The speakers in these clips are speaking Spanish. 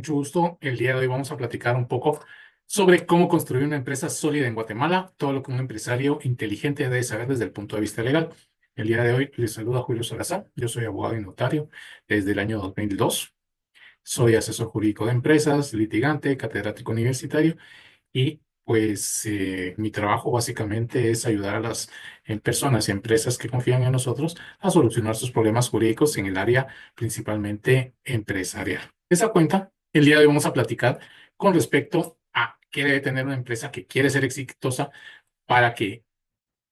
mucho gusto. El día de hoy vamos a platicar un poco sobre cómo construir una empresa sólida en Guatemala, todo lo que un empresario inteligente debe saber desde el punto de vista legal. El día de hoy les saluda Julio Salazar. Yo soy abogado y notario desde el año 2002. Soy asesor jurídico de empresas, litigante, catedrático universitario y pues mi trabajo básicamente es ayudar a las personas y empresas que confían en nosotros a solucionar sus problemas jurídicos en el área principalmente empresarial. De esa cuenta, el día de hoy vamos a platicar con respecto a qué debe tener una empresa que quiere ser exitosa para que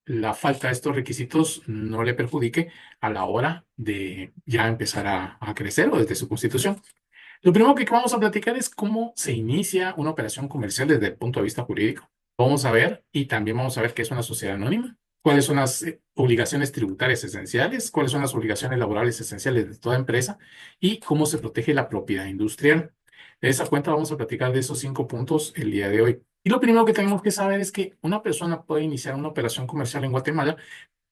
la falta de estos requisitos no le perjudique a la hora de ya empezar a crecer o desde su constitución. Lo primero que vamos a platicar es cómo se inicia una operación comercial desde el punto de vista jurídico. Vamos a ver y también vamos a ver qué es una sociedad anónima, cuáles son las obligaciones tributarias esenciales, cuáles son las obligaciones laborales esenciales de toda empresa y cómo se protege la propiedad industrial. De esa cuenta vamos a platicar de esos 5 puntos el día de hoy. Y lo primero que tenemos que saber es que una persona puede iniciar una operación comercial en Guatemala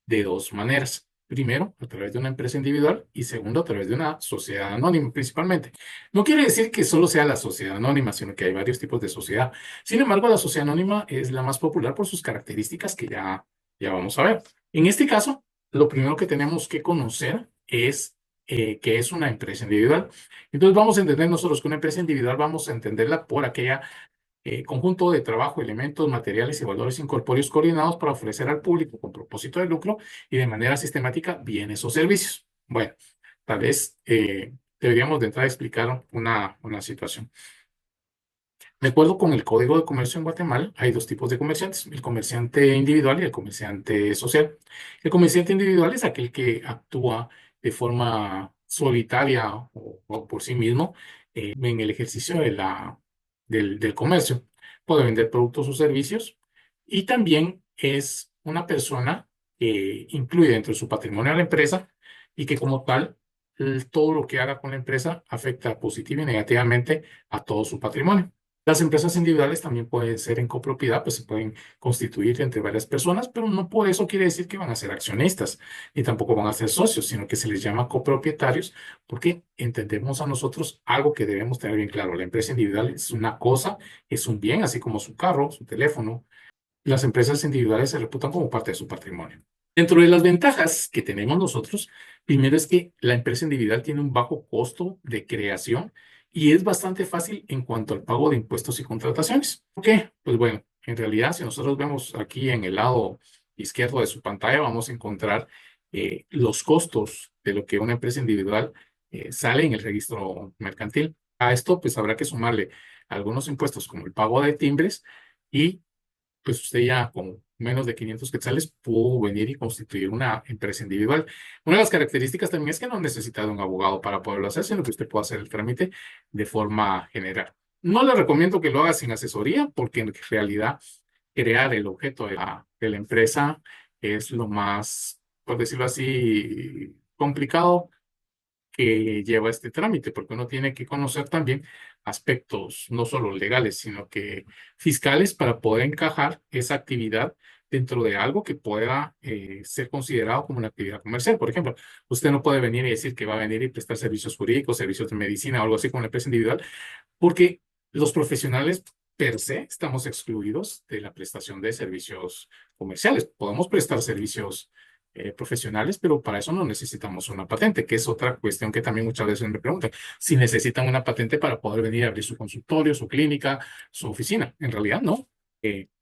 de dos maneras. Primero, a través de una empresa individual y segundo, a través de una sociedad anónima principalmente. No quiere decir que solo sea la sociedad anónima, sino que hay varios tipos de sociedad. Sin embargo, la sociedad anónima es la más popular por sus características que ya vamos a ver. En este caso, lo primero que tenemos que conocer es qué es una empresa individual. Entonces, vamos a entender nosotros que una empresa individual vamos a entenderla por aquella conjunto de trabajo, elementos, materiales y valores incorpóreos coordinados para ofrecer al público con propósito de lucro y de manera sistemática bienes o servicios. Bueno, tal vez deberíamos de entrar a explicar una situación. De acuerdo con el Código de Comercio en Guatemala, hay dos tipos de comerciantes, el comerciante individual y el comerciante social. El comerciante individual es aquel que actúa de forma solitaria o por sí mismo en el ejercicio del comercio. Puede vender productos o servicios y también es una persona que incluye dentro de su patrimonio a la empresa y que como tal, todo lo que haga con la empresa afecta positiva y negativamente a todo su patrimonio. Las empresas individuales también pueden ser en copropiedad, pues se pueden constituir entre varias personas, pero no por eso quiere decir que van a ser accionistas, ni tampoco van a ser socios, sino que se les llama copropietarios, porque entendemos a nosotros algo que debemos tener bien claro. La empresa individual es una cosa, es un bien, así como su carro, su teléfono. Las empresas individuales se reputan como parte de su patrimonio. Dentro de las ventajas que tenemos nosotros, primero es que la empresa individual tiene un bajo costo de creación y es bastante fácil en cuanto al pago de impuestos y contrataciones. ¿Por qué? Pues bueno, en realidad, si nosotros vemos aquí en el lado izquierdo de su pantalla, vamos a encontrar los costos de lo que una empresa individual sale en el registro mercantil. A esto, pues habrá que sumarle algunos impuestos como el pago de timbres y pues usted ya con menos de 500 quetzales pudo venir y constituir una empresa individual. Una de las características también es que no necesita de un abogado para poderlo hacer, sino que usted puede hacer el trámite de forma general. No le recomiendo que lo haga sin asesoría, porque en realidad crear el objeto de la empresa es lo más, por decirlo así, complicado que lleva este trámite, porque uno tiene que conocer también aspectos no solo legales, sino que fiscales para poder encajar esa actividad dentro de algo que pueda ser considerado como una actividad comercial. Por ejemplo, usted no puede venir y decir que va a venir y prestar servicios jurídicos, servicios de medicina o algo así como una empresa individual, porque los profesionales per se estamos excluidos de la prestación de servicios comerciales. Podemos prestar servicios profesionales, pero para eso no necesitamos una patente, que es otra cuestión que también muchas veces me preguntan. Si necesitan una patente para poder venir a abrir su consultorio, su clínica, su oficina. En realidad no.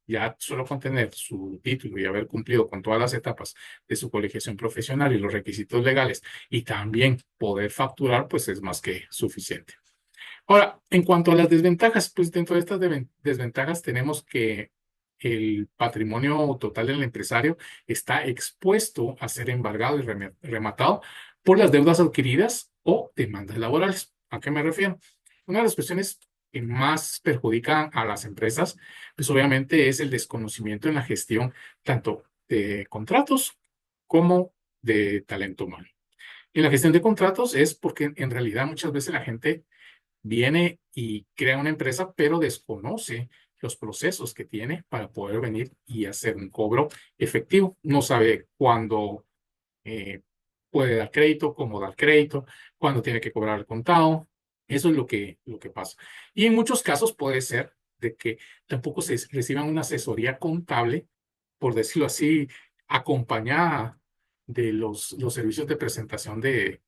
Ya solo con tener su título y haber cumplido con todas las etapas de su colegiación profesional y los requisitos legales y también poder facturar, pues es más que suficiente. Ahora, en cuanto a las desventajas, pues dentro de estas desventajas tenemos que el patrimonio total del empresario está expuesto a ser embargado y rematado por las deudas adquiridas o demandas laborales. ¿A qué me refiero? Una de las cuestiones que más perjudican a las empresas, pues obviamente es el desconocimiento en la gestión tanto de contratos como de talento humano. Y la gestión de contratos es porque en realidad muchas veces la gente viene y crea una empresa, pero desconoce los procesos que tiene para poder venir y hacer un cobro efectivo. No sabe cuándo eh, puede dar crédito, cómo dar crédito, cuándo tiene que cobrar el contado. Eso es lo que pasa. Y en muchos casos puede ser de que tampoco se reciban una asesoría contable, por decirlo así, acompañada de los servicios de presentación de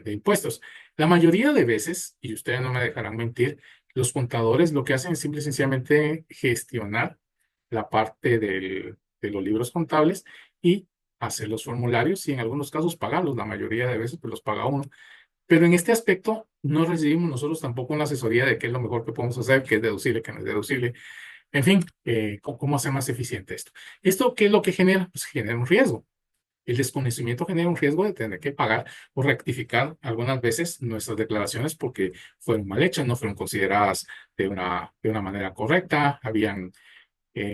impuestos. La mayoría de veces, y ustedes no me dejarán mentir, los contadores lo que hacen es simple y sencillamente gestionar la parte de los libros contables y hacer los formularios y en algunos casos pagarlos. La mayoría de veces pues los paga uno. Pero en este aspecto no recibimos nosotros tampoco una asesoría de qué es lo mejor que podemos hacer, qué es deducible, qué no es deducible. En fin, cómo hacer más eficiente esto. ¿Esto qué es lo que genera? Pues genera un riesgo. El desconocimiento genera un riesgo de tener que pagar o rectificar algunas veces nuestras declaraciones porque fueron mal hechas, no fueron consideradas de una manera correcta, habían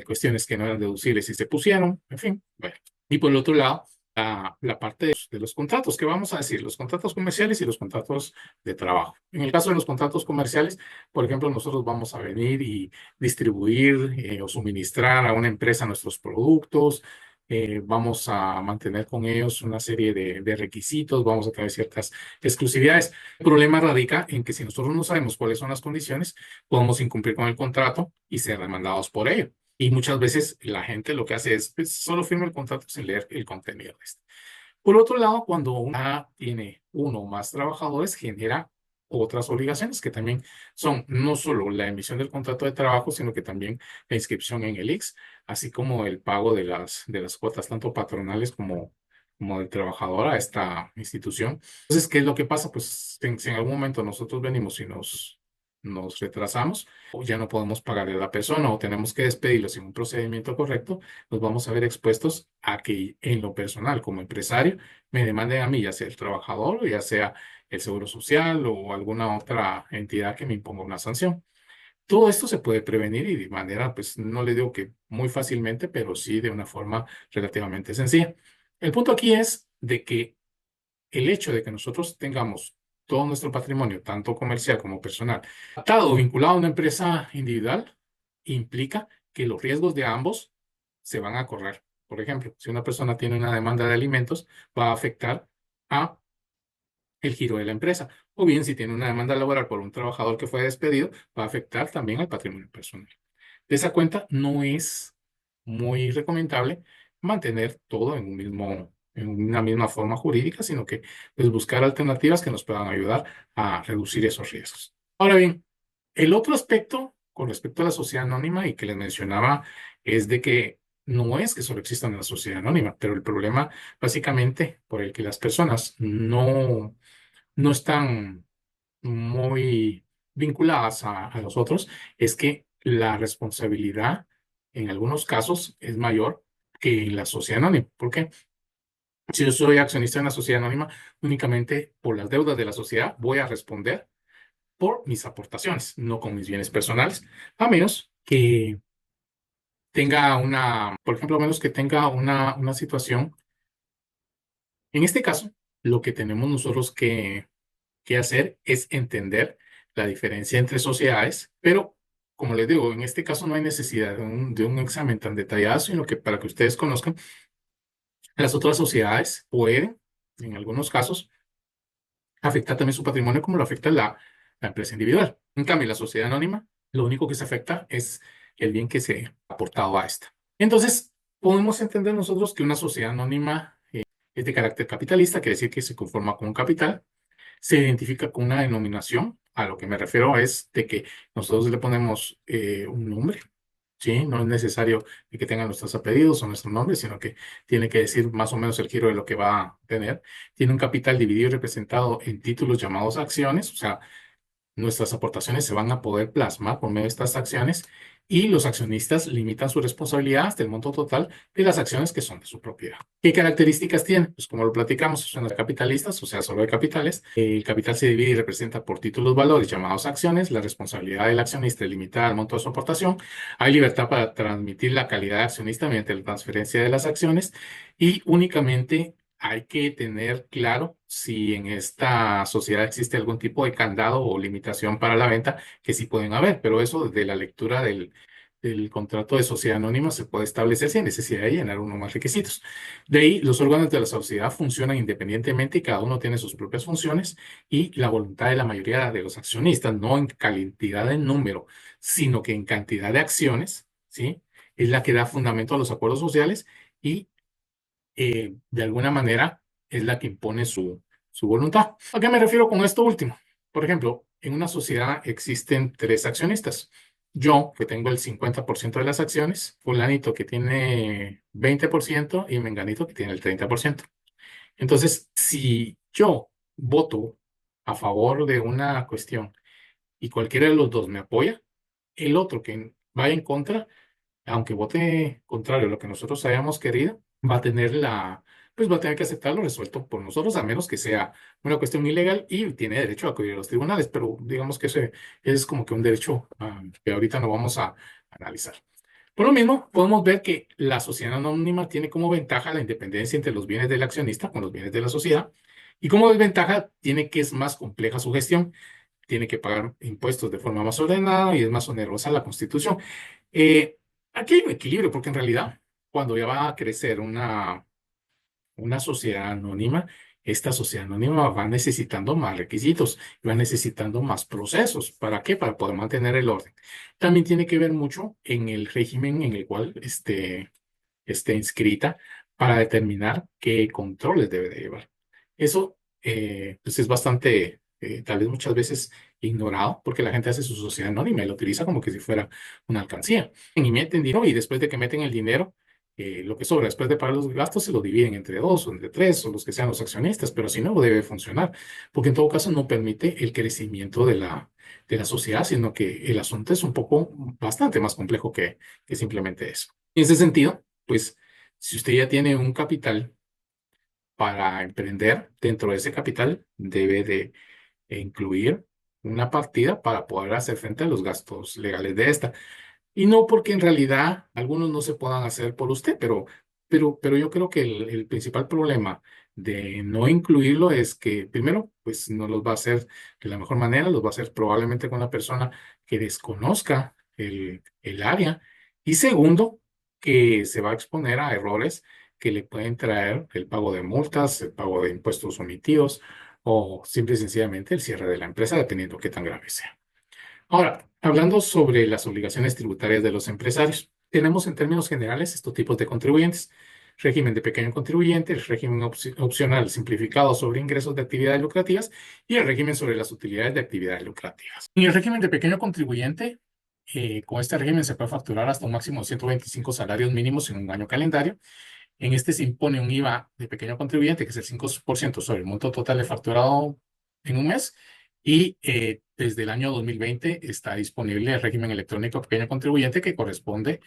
cuestiones que no eran deducibles y se pusieron, en fin. Bueno. Y por el otro lado, la parte de los contratos, ¿qué vamos a decir? Los contratos comerciales y los contratos de trabajo. En el caso de los contratos comerciales, por ejemplo, nosotros vamos a venir y distribuir o suministrar a una empresa nuestros productos. Vamos a mantener con ellos una serie de requisitos, vamos a tener ciertas exclusividades. El problema radica en que si nosotros no sabemos cuáles son las condiciones, podemos incumplir con el contrato y ser demandados por ello. Y muchas veces la gente lo que hace es pues, solo firma el contrato sin leer el contenido de este. Por otro lado, cuando una tiene uno o más trabajadores, genera otras obligaciones que también son no solo la emisión del contrato de trabajo, sino que también la inscripción en el IX, así como el pago de las cuotas, tanto patronales como del trabajador a esta institución. Entonces, ¿qué es lo que pasa? Pues si en algún momento nosotros venimos y nos retrasamos, o ya no podemos pagarle a la persona o tenemos que despedirlo sin un procedimiento correcto, nos vamos a ver expuestos a que en lo personal, como empresario, me demanden a mí, ya sea el trabajador o ya sea el Seguro Social o alguna otra entidad que me imponga una sanción. Todo esto se puede prevenir y de manera, pues no le digo que muy fácilmente, pero sí de una forma relativamente sencilla. El punto aquí es de que el hecho de que nosotros tengamos todo nuestro patrimonio, tanto comercial como personal, atado o vinculado a una empresa individual, implica que los riesgos de ambos se van a correr. Por ejemplo, si una persona tiene una demanda de alimentos, va a afectar a el giro de la empresa. O bien, si tiene una demanda laboral por un trabajador que fue despedido, va a afectar también al patrimonio personal. De esa cuenta no es muy recomendable mantener todo en una misma forma jurídica, sino que pues, buscar alternativas que nos puedan ayudar a reducir esos riesgos. Ahora bien, el otro aspecto con respecto a la sociedad anónima y que les mencionaba es de que no es que solo exista una sociedad anónima, pero el problema básicamente por el que las personas no están muy vinculadas a los otros es que la responsabilidad en algunos casos es mayor que en la sociedad anónima. ¿Por qué? Si yo soy accionista en la sociedad anónima, únicamente por las deudas de la sociedad voy a responder por mis aportaciones, no con mis bienes personales, a menos que tenga por ejemplo, a menos que tenga una situación. En este caso, lo que tenemos nosotros que hacer es entender la diferencia entre sociedades, pero como les digo, en este caso no hay necesidad de un examen tan detallado, sino que para que ustedes conozcan, las otras sociedades pueden, en algunos casos, afectar también su patrimonio como lo afecta la empresa individual. En cambio, la sociedad anónima, lo único que se afecta es el bien que se ha aportado a esta. Entonces, podemos entender nosotros que una sociedad anónima es de carácter capitalista, quiere decir que se conforma con un capital, se identifica con una denominación. A lo que me refiero es de que nosotros le ponemos un nombre, ¿sí? No es necesario que tengan nuestros apellidos o nuestro nombre, sino que tiene que decir más o menos el giro de lo que va a tener. Tiene un capital dividido y representado en títulos llamados acciones, o sea, nuestras aportaciones se van a poder plasmar por medio de estas acciones y los accionistas limitan su responsabilidad hasta el monto total de las acciones que son de su propiedad. ¿Qué características tienen? Pues como lo platicamos, son capitalistas, o sea, solo de capitales. El capital se divide y representa por títulos valores llamados acciones. La responsabilidad del accionista es limitada al monto de su aportación. Hay libertad para transmitir la calidad de accionista mediante la transferencia de las acciones y únicamente hay que tener claro si en esta sociedad existe algún tipo de candado o limitación para la venta, que sí pueden haber, pero eso desde la lectura el contrato de sociedad anónima se puede establecer sin necesidad de llenar uno más requisitos. De ahí, los órganos de la sociedad funcionan independientemente y cada uno tiene sus propias funciones y la voluntad de la mayoría de los accionistas, no en cantidad de número, sino que en cantidad de acciones, ¿sí? Es la que da fundamento a los acuerdos sociales y de alguna manera es la que impone su voluntad. ¿A qué me refiero con esto último? Por ejemplo, en una sociedad existen tres accionistas. Yo, que tengo el 50% de las acciones, fulanito que tiene 20% y menganito que tiene el 30%. Entonces, si yo voto a favor de una cuestión y cualquiera de los dos me apoya, el otro que vaya en contra, aunque vote contrario a lo que nosotros hayamos querido, va a tener pues va a tener que aceptarlo resuelto por nosotros, a menos que sea una cuestión ilegal y tiene derecho a acudir a los tribunales, pero digamos que ese es como que un derecho que ahorita no vamos a analizar. Por lo mismo, podemos ver que la sociedad anónima tiene como ventaja la independencia entre los bienes del accionista con los bienes de la sociedad y como desventaja tiene que es más compleja su gestión, tiene que pagar impuestos de forma más ordenada y es más onerosa la constitución. Eh, Aquí hay un equilibrio, porque en realidad, cuando ya va a crecer una sociedad anónima, esta sociedad anónima va necesitando más requisitos, va necesitando más procesos. ¿Para qué? Para poder mantener el orden. También tiene que ver mucho en el régimen en el cual esté inscrita para determinar qué controles debe de llevar. Eso pues es bastante, tal vez muchas veces ignorado, porque la gente hace su sociedad anónima y lo utiliza como que si fuera una alcancía. Y meten dinero y después de que meten el dinero, lo que sobra después de pagar los gastos se lo dividen entre dos o entre tres o los que sean los accionistas, pero si no, debe funcionar, porque en todo caso no permite el crecimiento de la sociedad, sino que el asunto es un poco bastante más complejo que simplemente eso. En ese sentido, pues si usted ya tiene un capital para emprender, dentro de ese capital debe de incluir una partida para poder hacer frente a los gastos legales de esta. Y no porque en realidad algunos no se puedan hacer por usted, pero yo creo que el principal problema de no incluirlo es que primero, pues no los va a hacer de la mejor manera, los va a hacer probablemente con una persona que desconozca el área. Y segundo, que se va a exponer a errores que le pueden traer el pago de multas, el pago de impuestos omitidos o simple y sencillamente el cierre de la empresa, dependiendo qué tan grave sea. Ahora, hablando sobre las obligaciones tributarias de los empresarios, tenemos en términos generales estos tipos de contribuyentes. Régimen de pequeño contribuyente, el régimen opcional simplificado sobre ingresos de actividades lucrativas y el régimen sobre las utilidades de actividades lucrativas. En el régimen de pequeño contribuyente, con este régimen se puede facturar hasta un máximo de 125 salarios mínimos en un año calendario. En este se impone un IVA de pequeño contribuyente, que es el 5% sobre el monto total de facturado en un mes. Y desde el año 2020 está disponible el régimen electrónico pequeño contribuyente que corresponde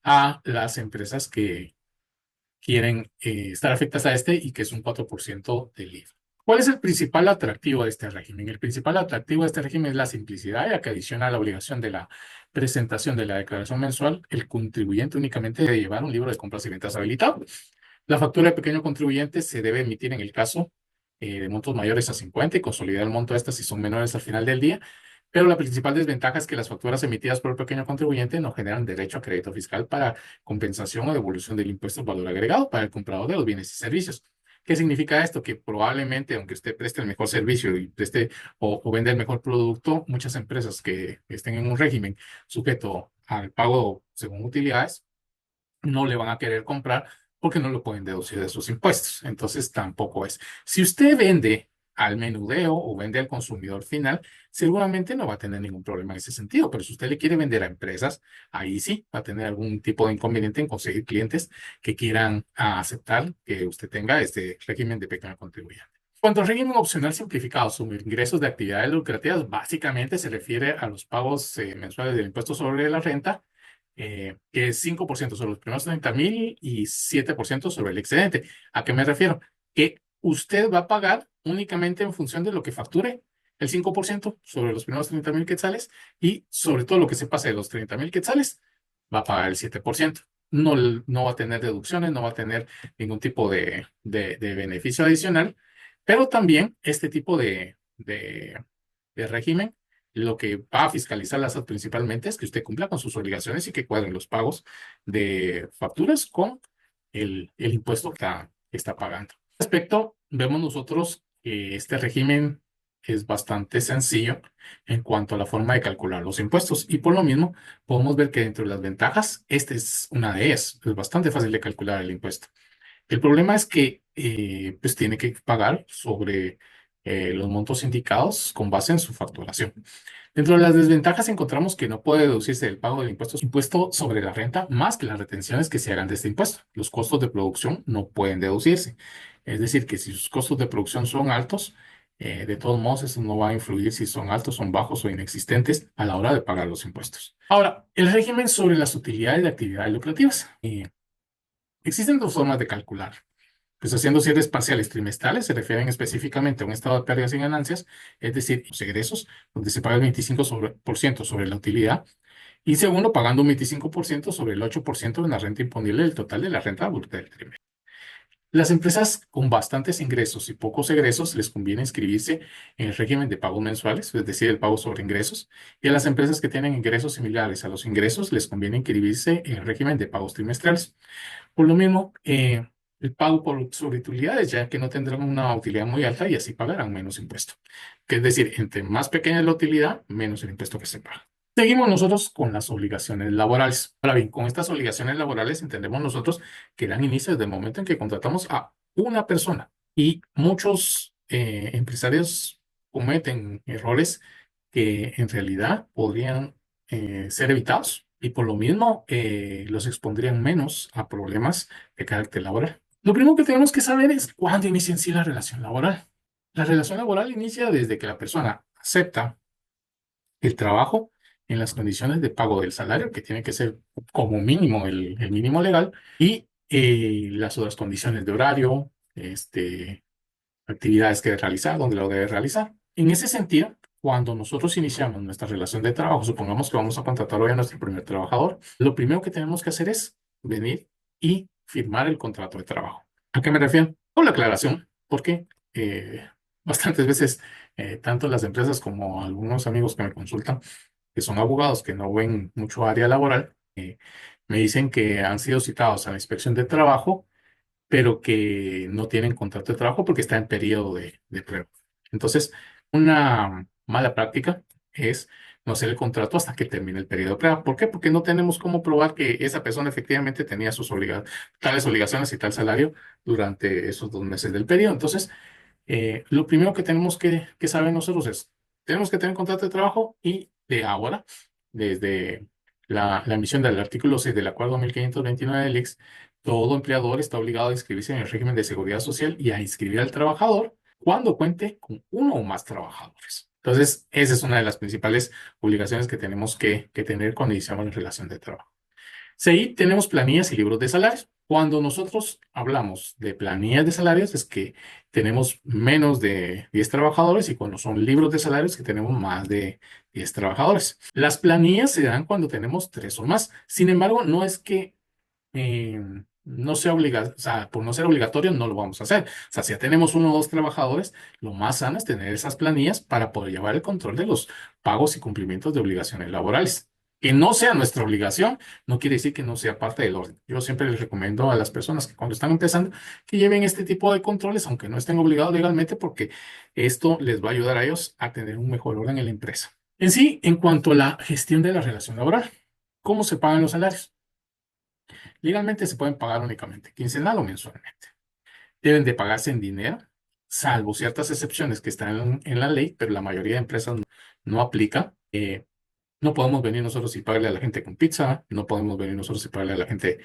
a las empresas que quieren estar afectadas a este y que es un 4% del IVA. ¿Cuál es el principal atractivo de este régimen? El principal atractivo de este régimen es la simplicidad, ya que adiciona a la obligación de la presentación de la declaración mensual, el contribuyente únicamente debe llevar un libro de compras y ventas habilitado. La factura de pequeño contribuyente se debe emitir en el caso de montos mayores a 50 y consolidar el monto de estas si son menores al final del día. Pero la principal desventaja es que las facturas emitidas por el pequeño contribuyente no generan derecho a crédito fiscal para compensación o devolución del impuesto al valor agregado para el comprador de los bienes y servicios. ¿Qué significa esto? Que probablemente, aunque usted preste el mejor servicio y preste o venda el mejor producto, muchas empresas que estén en un régimen sujeto al pago según utilidades, no le van a querer comprar porque no lo pueden deducir de sus impuestos. Entonces tampoco es. Si usted vende al menudeo o vende al consumidor final, seguramente no va a tener ningún problema en ese sentido. Pero si usted le quiere vender a empresas, ahí sí va a tener algún tipo de inconveniente en conseguir clientes que quieran aceptar que usted tenga este régimen de pequeño contribuyente. Cuanto al régimen opcional simplificado sobre ingresos de actividades lucrativas, básicamente se refiere a los pagos mensuales del impuesto sobre la renta, que es 5% sobre los primeros 30,000 y 7% sobre el excedente. ¿A qué me refiero? Que usted va a pagar únicamente en función de lo que facture, el 5% sobre los primeros 30,000 quetzales y sobre todo lo que se pase de los 30,000 quetzales, va a pagar el 7%. No, no va a tener deducciones, no va a tener ningún tipo de beneficio adicional, pero también este tipo de régimen Lo que va a fiscalizar la SAT principalmente es que usted cumpla con sus obligaciones y que cuadren los pagos de facturas con el impuesto que está pagando. Respecto, vemos nosotros que este régimen es bastante sencillo en cuanto a la forma de calcular los impuestos y por lo mismo podemos ver que dentro de las ventajas, esta es una de ellas. Es bastante fácil de calcular el impuesto. El problema es que pues tiene que pagar sobre los montos indicados con base en su facturación. Dentro de las desventajas encontramos que no puede deducirse del pago del impuesto sobre la renta más que las retenciones que se hagan de este impuesto. Los costos de producción no pueden deducirse. Es decir, que si sus costos de producción son altos, de todos modos eso no va a influir si son altos, son bajos o inexistentes a la hora de pagar los impuestos. Ahora, el régimen sobre las utilidades de actividades lucrativas. Existen dos formas de calcular. Pues haciendo cierres parciales trimestrales se refieren específicamente a un estado de pérdidas y ganancias, es decir, los egresos, donde se paga el 25% sobre la utilidad, y segundo, pagando un 25% sobre el 8% de la renta imponible del total de la renta bruta del trimestre. Las empresas con bastantes ingresos y pocos egresos les conviene inscribirse en el régimen de pagos mensuales, es decir, el pago sobre ingresos, y a las empresas que tienen ingresos similares a los ingresos les conviene inscribirse en el régimen de pagos trimestrales. Por lo mismo, el pago sobre utilidades, ya que no tendrán una utilidad muy alta y así pagarán menos impuesto. Que es decir, entre más pequeña es la utilidad, menos el impuesto que se paga. Seguimos nosotros con las obligaciones laborales. Ahora bien, con estas obligaciones laborales entendemos nosotros que dan inicio desde el momento en que contratamos a una persona. Y muchos empresarios cometen errores que en realidad podrían ser evitados y por lo mismo los expondrían menos a problemas de carácter laboral. Lo primero que tenemos que saber es cuándo inicia en sí la relación laboral. La relación laboral inicia desde que la persona acepta el trabajo en las condiciones de pago del salario, que tiene que ser como mínimo el mínimo legal, y las otras condiciones de horario, actividades que debe realizar, dónde lo debe realizar. En ese sentido, cuando nosotros iniciamos nuestra relación de trabajo, supongamos que vamos a contratar hoy a nuestro primer trabajador, lo primero que tenemos que hacer es venir y firmar el contrato de trabajo. ¿A qué me refiero? Con la aclaración, porque bastantes veces, tanto las empresas como algunos amigos que me consultan, que son abogados que no ven mucho área laboral, me dicen que han sido citados a la inspección de trabajo pero que no tienen contrato de trabajo porque está en periodo de prueba. Entonces, una mala práctica es no hacer el contrato hasta que termine el periodo de prueba. ¿Por qué? Porque no tenemos cómo probar que esa persona efectivamente tenía tales obligaciones y tal salario durante esos 2 meses del periodo. Entonces, lo primero que tenemos que saber nosotros es, tenemos que tener contrato de trabajo y de ahora, desde la emisión del artículo 6 del Acuerdo 1529 del IX, todo empleador está obligado a inscribirse en el régimen de seguridad social y a inscribir al trabajador cuando cuente con uno o más trabajadores. Entonces, esa es una de las principales obligaciones que tenemos que tener cuando iniciamos la relación de trabajo. Sí, tenemos planillas y libros de salarios. Cuando nosotros hablamos de planillas de salarios es que tenemos menos de 10 trabajadores y cuando son libros de salarios que tenemos más de 10 trabajadores. Las planillas se dan cuando tenemos 3 o más. Sin embargo, no es que eh, no sea obligatorio, o sea, por no ser obligatorio no lo vamos a hacer. O sea, si ya tenemos uno o dos trabajadores, lo más sano es tener esas planillas para poder llevar el control de los pagos y cumplimientos de obligaciones laborales. Que no sea nuestra obligación, no quiere decir que no sea parte del orden. Yo siempre les recomiendo a las personas que cuando están empezando que lleven este tipo de controles, aunque no estén obligados legalmente, porque esto les va a ayudar a ellos a tener un mejor orden en la empresa. En sí, en cuanto a la gestión de la relación laboral, ¿cómo se pagan los salarios? Legalmente se pueden pagar únicamente quincenal o mensualmente. Deben de pagarse en dinero, salvo ciertas excepciones que están en la ley, pero la mayoría de empresas no aplica. No podemos venir nosotros y pagarle a la gente con pizza, no podemos venir nosotros y pagarle a la gente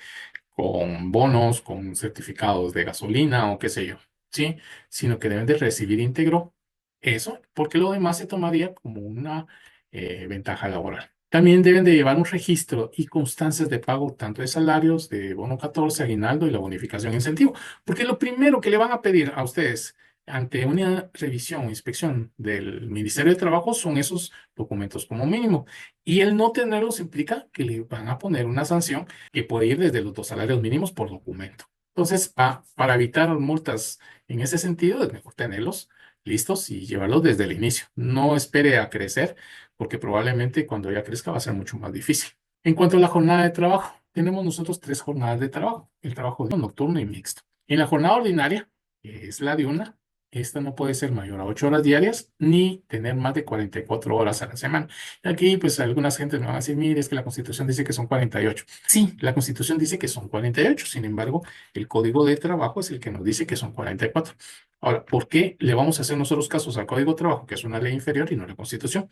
con bonos, con certificados de gasolina o qué sé yo, ¿sí? Sino que deben de recibir íntegro eso, porque lo demás se tomaría como una ventaja laboral. También deben de llevar un registro y constancias de pago tanto de salarios, de bono 14, aguinaldo y la bonificación incentivo, porque lo primero que le van a pedir a ustedes ante una revisión o inspección del Ministerio de Trabajo son esos documentos como mínimo. Y el no tenerlos implica que le van a poner una sanción que puede ir desde los 2 salarios mínimos por documento. Entonces, para evitar multas en ese sentido, es mejor tenerlos listos y llevarlos desde el inicio. No espere a crecer porque probablemente cuando ella crezca va a ser mucho más difícil. En cuanto a la jornada de trabajo, tenemos nosotros tres jornadas de trabajo, el trabajo nocturno y mixto. En la jornada ordinaria, que es la diurna, esta no puede ser mayor a 8 horas diarias ni tener más de 44 horas a la semana. Aquí, pues, algunas gentes me van a decir, mire, es que la Constitución dice que son 48. Sí, la Constitución dice que son 48. Sin embargo, el Código de Trabajo es el que nos dice que son 44. Ahora, ¿por qué le vamos a hacer nosotros casos al Código de Trabajo, que es una ley inferior y no la Constitución?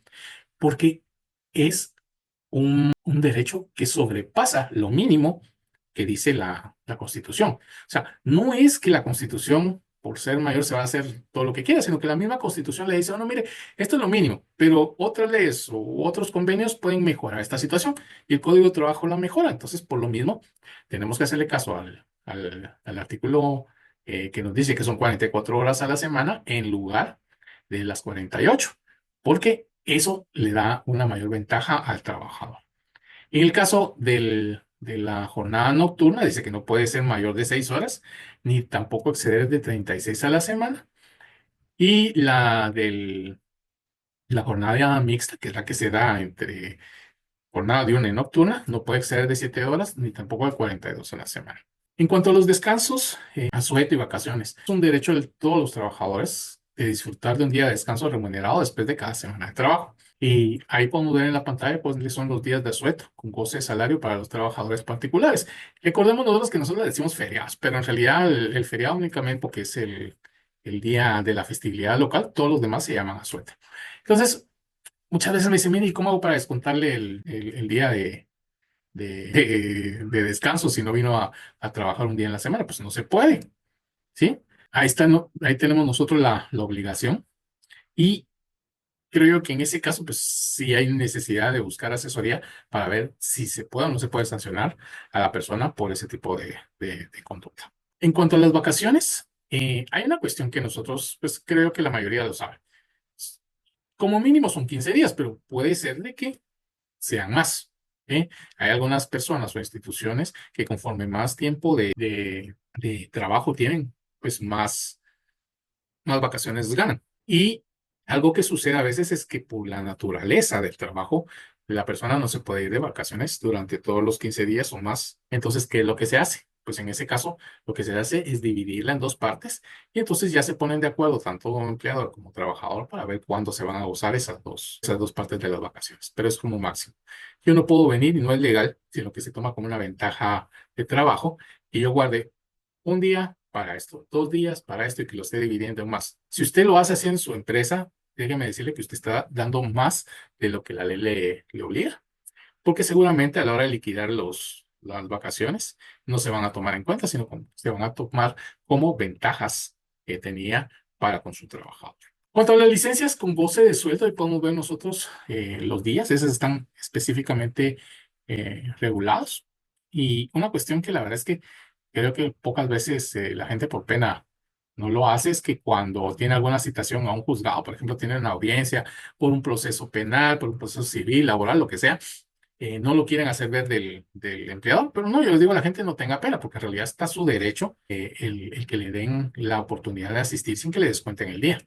Porque es un derecho que sobrepasa lo mínimo que dice la Constitución. O sea, no es que la Constitución, por ser mayor, se va a hacer todo lo que quiera, sino que la misma Constitución le dice, bueno, mire, esto es lo mínimo, pero otras leyes u otros convenios pueden mejorar esta situación y el Código de Trabajo la mejora. Entonces, por lo mismo, tenemos que hacerle caso al artículo que nos dice que son 44 horas a la semana en lugar de las 48, porque eso le da una mayor ventaja al trabajador. En el caso de la jornada nocturna, dice que no puede ser mayor de 6 horas, ni tampoco exceder de 36 a la semana. Y la jornada mixta, que es la que se da entre jornada diurna y nocturna, no puede exceder de 7 horas, ni tampoco de 42 a la semana. En cuanto a los descansos, asueto y vacaciones, es un derecho de todos los trabajadores de disfrutar de un día de descanso remunerado después de cada semana de trabajo. Y ahí podemos ver en la pantalla cuáles son los días de asueto con goce de salario para los trabajadores particulares. Recordemos nosotros que nosotros le decimos feriados, pero en realidad el feriado únicamente porque es el día de la festividad local, todos los demás se llaman asueto. Entonces, muchas veces me dicen, mire, ¿y cómo hago para descontarle el día de descanso si no vino a trabajar un día en la semana? Pues no se puede, ¿sí? Ahí está, ahí tenemos nosotros la obligación y creo yo que en ese caso, pues sí hay necesidad de buscar asesoría para ver si se puede o no se puede sancionar a la persona por ese tipo de conducta. En cuanto a las vacaciones, hay una cuestión que nosotros, pues creo que la mayoría lo sabe. Como mínimo son 15 días, pero puede ser de que sean más. ¿Eh? Hay algunas personas o instituciones que conforme más tiempo de trabajo tienen, pues más vacaciones ganan. Y algo que sucede a veces es que por la naturaleza del trabajo, la persona no se puede ir de vacaciones durante todos los 15 días o más. Entonces, ¿qué es lo que se hace? Pues en ese caso, lo que se hace es dividirla en dos partes y entonces ya se ponen de acuerdo tanto empleador como trabajador para ver cuándo se van a usar esas dos partes de las vacaciones. Pero es como máximo. Yo no puedo venir y no es legal, sino que se toma como una ventaja de trabajo y yo guarde un día para esto, 2 días para esto y que lo esté dividiendo en más. Si usted lo hace así en su empresa, déjeme decirle que usted está dando más de lo que la ley le obliga, porque seguramente a la hora de liquidar las vacaciones no se van a tomar en cuenta, sino se van a tomar como ventajas que tenía para con su trabajador. Cuanto a las licencias con goce de sueldo, ahí podemos ver nosotros los días, esas están específicamente regulados. Y una cuestión que la verdad es que creo que pocas veces la gente por pena no lo hace es que cuando tiene alguna citación a un juzgado, por ejemplo, tiene una audiencia por un proceso penal, por un proceso civil, laboral, lo que sea, no lo quieren hacer ver del empleador, pero no, yo les digo a la gente no tenga pena, porque en realidad está su derecho el que le den la oportunidad de asistir sin que le descuenten el día.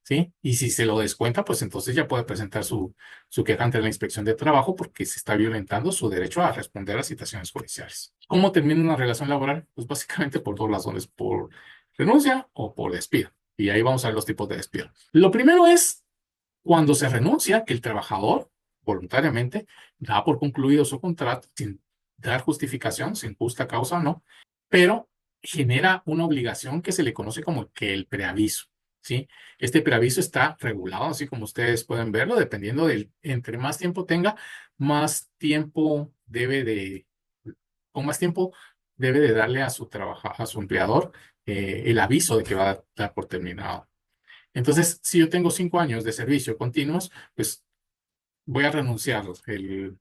¿Sí? Y si se lo descuenta, pues entonces ya puede presentar su queja ante la inspección de trabajo porque se está violentando su derecho a responder a citaciones judiciales. ¿Cómo termina una relación laboral? Pues básicamente por dos razones, por renuncia o por despido. Y ahí vamos a ver los tipos de despido. Lo primero es cuando se renuncia, que el trabajador voluntariamente da por concluido su contrato sin dar justificación, sin justa causa o no, pero genera una obligación que se le conoce como que el preaviso. ¿Sí? Este preaviso está regulado, así como ustedes pueden verlo, dependiendo entre más tiempo tenga, más tiempo con más tiempo debe de darle a su empleador el aviso de que va a dar por terminado. Entonces, si yo tengo 5 años de servicio continuos, pues voy a renunciar el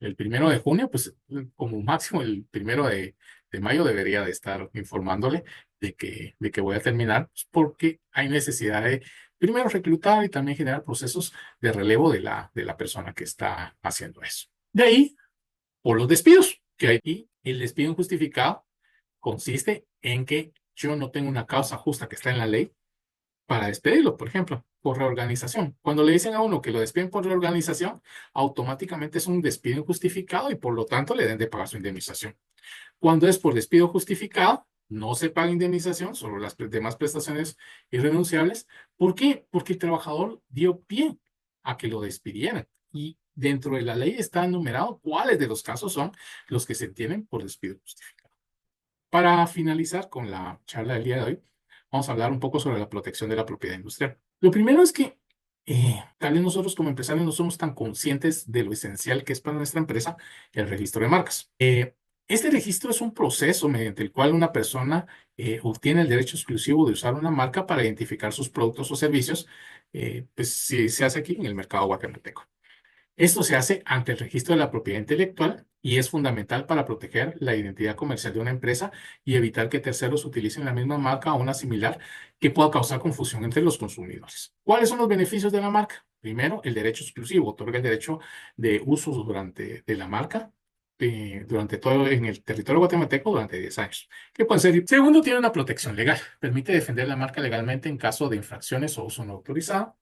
1 de junio, pues como máximo el 1 de mayo debería de estar informándole de que voy a terminar, pues, porque hay necesidad de primero reclutar y también generar procesos de relevo de la persona que está haciendo eso. De ahí, por los despidos, que hay. Y el despido injustificado consiste en que yo no tengo una causa justa que está en la ley para despedirlo, por ejemplo. por reorganización. Cuando le dicen a uno que lo despiden por reorganización, automáticamente es un despido injustificado y por lo tanto le deben de pagar su indemnización. Cuando es por despido justificado, no se paga indemnización, solo las demás prestaciones irrenunciables. ¿Por qué? Porque el trabajador dio pie a que lo despidieran. Y dentro de la ley está enumerado cuáles de los casos son los que se tienen por despido justificado. Para finalizar con la charla del día de hoy, vamos a hablar un poco sobre la protección de la propiedad industrial. Lo primero es que tal vez nosotros como empresarios no somos tan conscientes de lo esencial que es para nuestra empresa el registro de marcas. Este registro es un proceso mediante el cual una persona obtiene el derecho exclusivo de usar una marca para identificar sus productos o servicios, pues si se hace aquí en el mercado guatemalteco. Esto se hace ante el registro de la propiedad intelectual y es fundamental para proteger la identidad comercial de una empresa y evitar que terceros utilicen la misma marca o una similar que pueda causar confusión entre los consumidores. ¿Cuáles son los beneficios de la marca? Primero, el derecho exclusivo otorga el derecho de uso de la marca durante todo en el territorio guatemalteco durante 10 años. ¿Qué puede ser? Segundo, tiene una protección legal. Permite defender la marca legalmente en caso de infracciones o uso no autorizado.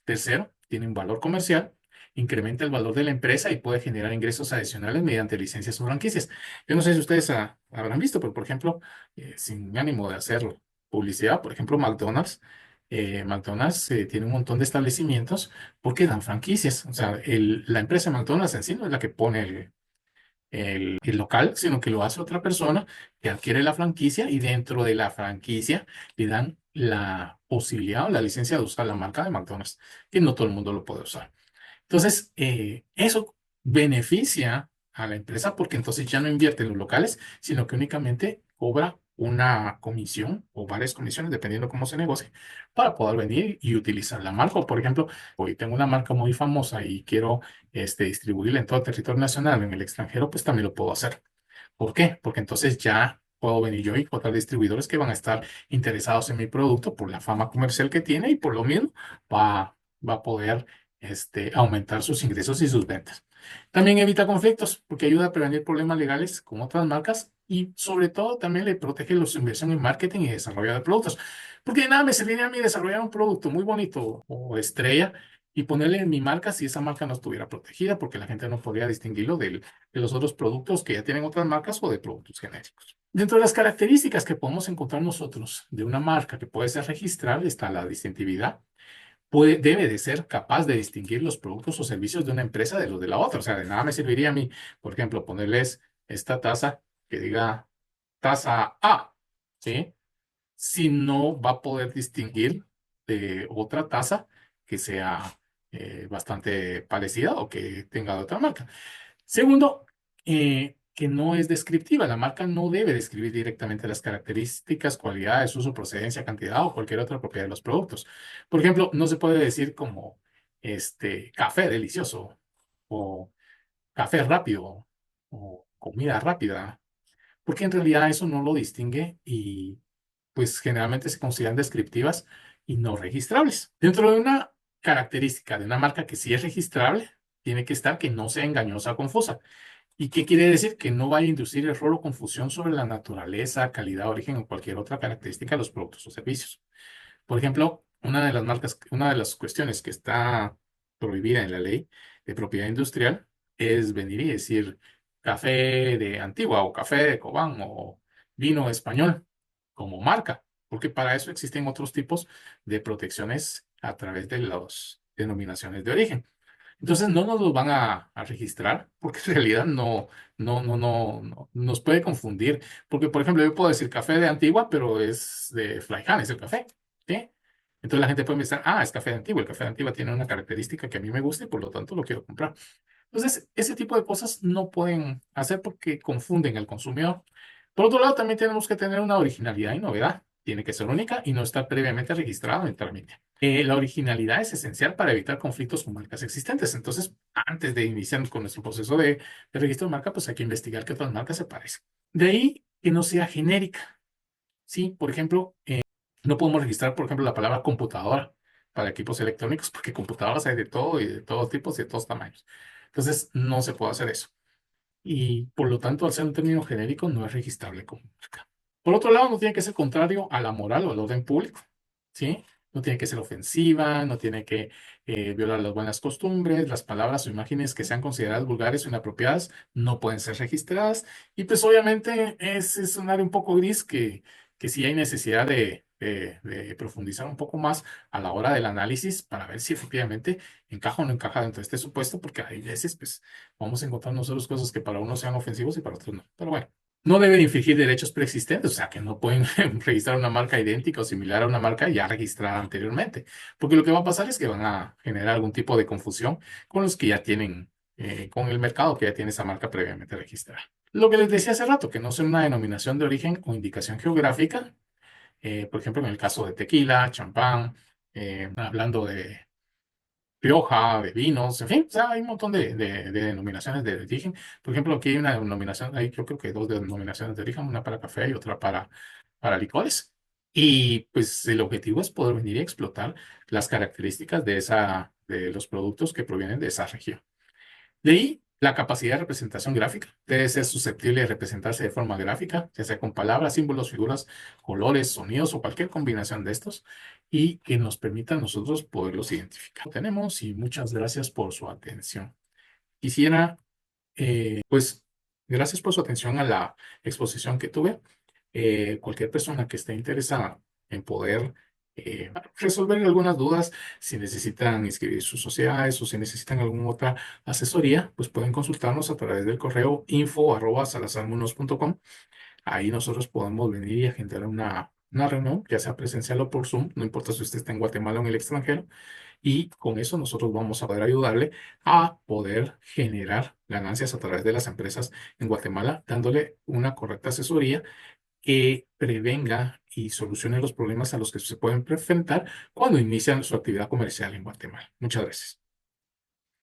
Tercero, tiene un valor comercial, incrementa el valor de la empresa y puede generar ingresos adicionales mediante licencias o franquicias. Yo no sé si ustedes habrán visto, pero por ejemplo, sin ánimo de hacer publicidad, por ejemplo, McDonald's tiene un montón de establecimientos porque dan franquicias. O sea, la empresa McDonald's en sí no es la que pone el local, sino que lo hace otra persona que adquiere la franquicia y dentro de la franquicia le dan la posibilidad o la licencia de usar la marca de McDonald's, que no todo el mundo lo puede usar. Entonces, eso beneficia a la empresa porque entonces ya no invierte en los locales, sino que únicamente cobra una comisión o varias comisiones, dependiendo cómo se negocie, para poder venir y utilizar la marca. O, por ejemplo, hoy tengo una marca muy famosa y quiero distribuirla en todo el territorio nacional, en el extranjero, pues también lo puedo hacer. ¿Por qué? Porque entonces ya puedo venir yo y encontrar distribuidores que van a estar interesados en mi producto por la fama comercial que tiene y por lo mismo va a poder aumentar sus ingresos y sus ventas. También evita conflictos porque ayuda a prevenir problemas legales con otras marcas y sobre todo también le protege su inversión en marketing y desarrollo de productos. Porque de nada me serviría a mí desarrollar un producto muy bonito o estrella y ponerle en mi marca si esa marca no estuviera protegida porque la gente no podría distinguirlo de los otros productos que ya tienen otras marcas o de productos genéricos. Dentro de las características que podemos encontrar nosotros de una marca que puede ser registrable está la distintividad. Debe de ser capaz de distinguir los productos o servicios de una empresa de los de la otra. O sea, de nada me serviría a mí, por ejemplo, ponerles esta taza que diga taza A, ¿sí? Si no va a poder distinguir de otra taza que sea bastante parecida o que tenga otra marca. Segundo, que no es descriptiva. La marca no debe describir directamente las características, cualidades, uso, procedencia, cantidad o cualquier otra propiedad de los productos. Por ejemplo, no se puede decir como café delicioso o café rápido o comida rápida, porque en realidad eso no lo distingue y pues generalmente se consideran descriptivas y no registrables. Dentro de una característica de una marca que sí es registrable, tiene que estar que no sea engañosa o confusa. ¿Y qué quiere decir? Que no vaya a inducir error o confusión sobre la naturaleza, calidad, origen o cualquier otra característica de los productos o servicios. Por ejemplo, una de las cuestiones que está prohibida en la ley de propiedad industrial es venir y decir café de Antigua o café de Cobán o vino español como marca, porque para eso existen otros tipos de protecciones a través de las denominaciones de origen. Entonces no nos los van a registrar porque en realidad no nos puede confundir. Porque, por ejemplo, yo puedo decir café de Antigua, pero es de Flyhan, es el café. ¿Sí? Entonces la gente puede pensar, es café de Antigua. El café de Antigua tiene una característica que a mí me gusta y por lo tanto lo quiero comprar. Entonces, ese tipo de cosas no pueden hacer porque confunden al consumidor. Por otro lado, también tenemos que tener una originalidad y novedad. Tiene que ser única y no estar previamente registrado en trámite. La originalidad es esencial para evitar conflictos con marcas existentes. Entonces, antes de iniciar con nuestro proceso de registro de marca, pues hay que investigar qué otras marcas se parecen. De ahí que no sea genérica. Sí, por ejemplo, no podemos registrar, por ejemplo, la palabra computadora para equipos electrónicos, porque computadoras hay de todo y de todos tipos y de todos tamaños. Entonces, no se puede hacer eso. Y por lo tanto, al ser un término genérico, no es registrable como marca. Por otro lado, no tiene que ser contrario a la moral o al orden público. ¿Sí? No tiene que ser ofensiva, no tiene que violar las buenas costumbres, las palabras o imágenes que sean consideradas vulgares o inapropiadas no pueden ser registradas. Y pues obviamente es un área un poco gris que sí hay necesidad de profundizar un poco más a la hora del análisis para ver si efectivamente encaja o no encaja dentro de este supuesto, porque hay veces pues vamos a encontrar nosotros cosas que para unos sean ofensivos y para otros no. Pero bueno. No deben infringir derechos preexistentes, o sea que no pueden registrar una marca idéntica o similar a una marca ya registrada anteriormente, porque lo que va a pasar es que van a generar algún tipo de confusión con los que ya tienen, con el mercado que ya tiene esa marca previamente registrada. Lo que les decía hace rato, que no sea una denominación de origen o indicación geográfica, por ejemplo, en el caso de tequila, champán, hablando de Rioja, de vinos, en fin, o sea, hay un montón de denominaciones de origen. Por ejemplo, aquí hay una denominación, hay yo creo que dos denominaciones de origen, una para café y otra para licores. Y pues el objetivo es poder venir y explotar las características de los productos que provienen de esa región. De ahí, la capacidad de representación gráfica debe ser susceptible de representarse de forma gráfica, ya sea con palabras, símbolos, figuras, colores, sonidos o cualquier combinación de estos, y que nos permita a nosotros poderlos identificar. Lo tenemos y muchas gracias por su atención. Quisiera, pues, gracias por su atención a la exposición que tuve. Cualquier persona que esté interesada en poder resolver algunas dudas, si necesitan inscribir sus sociedades o si necesitan alguna otra asesoría, pues pueden consultarnos a través del correo info@salazarmunoz.com. Ahí nosotros podemos venir y agendar una reunión, ya sea presencial o por Zoom, no importa si usted está en Guatemala o en el extranjero, y con eso nosotros vamos a poder ayudarle a poder generar ganancias a través de las empresas en Guatemala, dándole una correcta asesoría que prevenga y solucione los problemas a los que se pueden enfrentar cuando inician su actividad comercial en Guatemala. Muchas gracias.